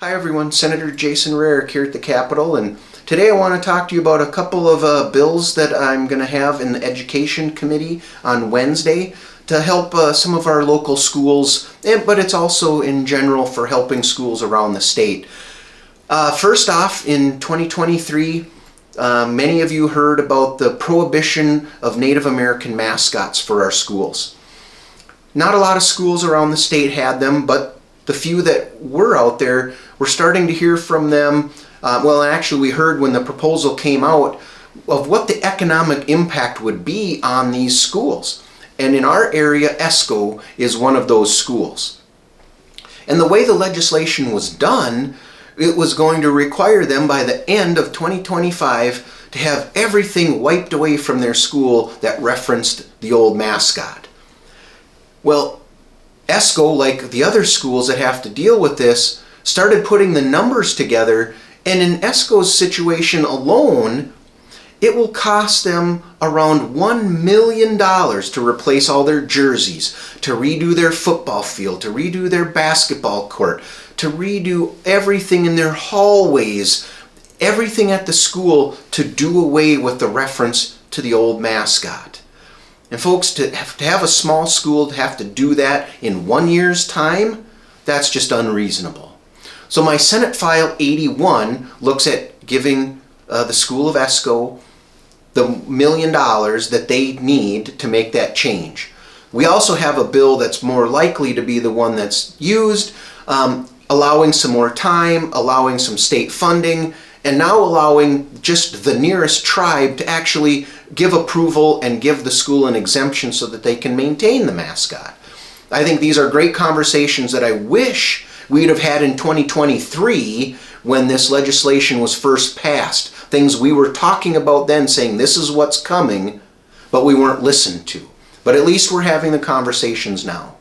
Hi everyone, Senator Jason Rarick here at the Capitol, and today I want to talk to you about a couple of bills that I'm going to have in the Education Committee on Wednesday to help some of our local schools, but it's also in general for helping schools around the state. First off, in 2023, many of you heard about the prohibition of Native American mascots for our schools. Not a lot of schools around the state had them, but the few that were out there, we're starting to hear from them. Actually, we heard when the proposal came out of what the economic impact would be on these schools. And in our area, ESCO is one of those schools. And the way the legislation was done, it was going to require them by the end of 2025 to have everything wiped away from their school that referenced the old mascot. Well, ESCO, like the other schools that have to deal with this, started putting the numbers together, and in ESCO's situation alone, it will cost them around $1 million to replace all their jerseys, to redo their football field, to redo their basketball court, to redo everything in their hallways, everything at the school, to do away with the reference to the old mascot. And folks, to have a small school to have to do that in 1 year's time, that's just unreasonable. So my Senate File 81 looks at giving the School of ESCO the $1 million that they need to make that change. We also have a bill that's more likely to be the one that's used, allowing some more time, allowing some state funding, and now allowing just the nearest tribe to actually give approval and give the school an exemption so that they can maintain the mascot. I think these are great conversations that I wish we'd have had in 2023 when this legislation was first passed. Things we were talking about then, saying this is what's coming, but we weren't listened to. But at least we're having the conversations now.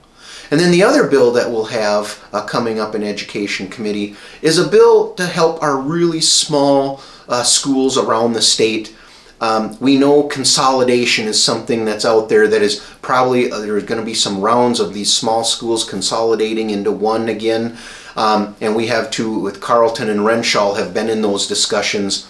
And then the other bill that we'll have coming up in Education Committee is a bill to help our really small schools around the state. We know consolidation is something that's out there that is probably, there's going to be some rounds of these small schools consolidating into one again. And we have two with Carleton and Renshaw have been in those discussions.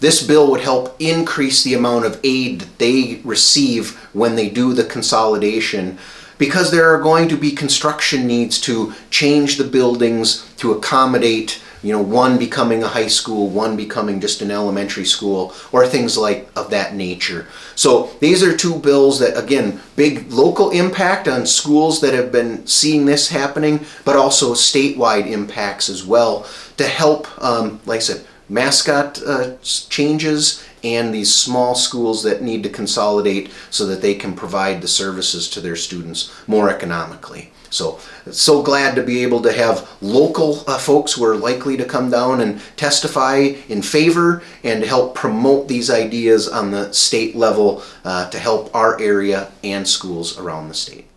This bill would help increase the amount of aid that they receive when they do the consolidation, because there are going to be construction needs to change the buildings to accommodate, one becoming a high school, one becoming just an elementary school, or things like of that nature. So these are two bills that, again, big local impact on schools that have been seeing this happening, but also statewide impacts as well to help, like I said, mascot changes and these small schools that need to consolidate so that they can provide the services to their students more economically. So glad to be able to have local folks who are likely to come down and testify in favor and to help promote these ideas on the state level to help our area and schools around the state.